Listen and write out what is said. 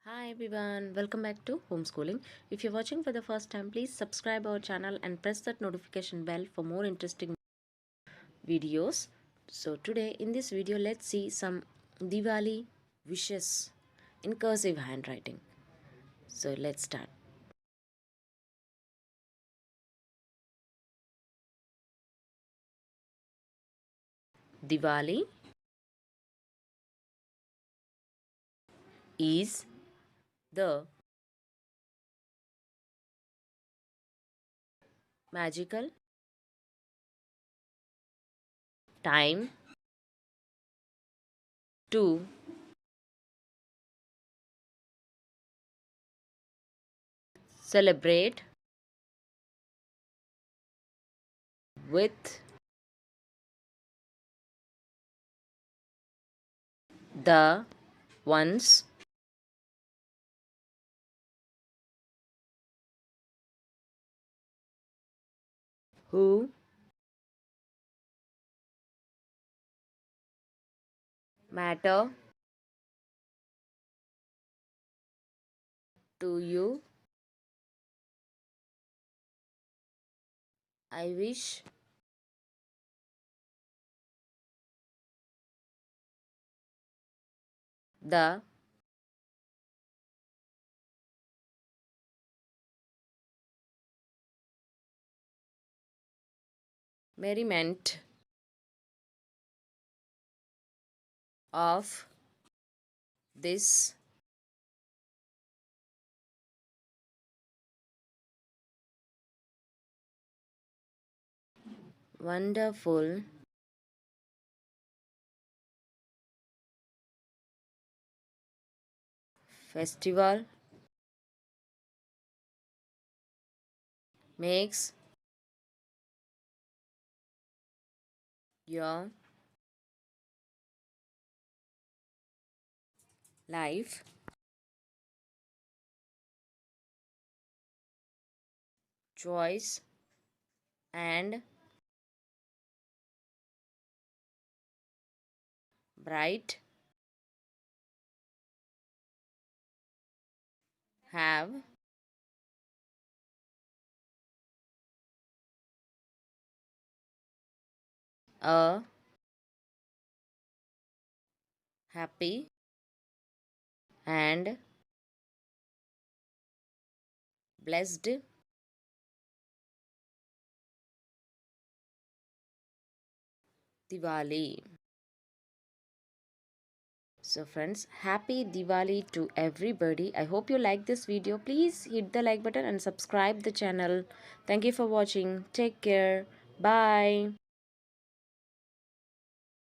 Hi everyone, welcome back to homeschooling. If you're watching for the first time, please subscribe our channel and press that notification bell for more interesting videos. So today in this video, let's see some Diwali wishes in cursive handwriting. So let's start. Diwali is the magical time to celebrate with the ones who matter to you. I wish the merriment of this wonderful festival makes your life choice and bright. Have a happy and blessed Diwali. So friends, happy Diwali to everybody. I hope you like this video. Please hit the like button and subscribe the channel. Thank you for watching. Take care. Bye.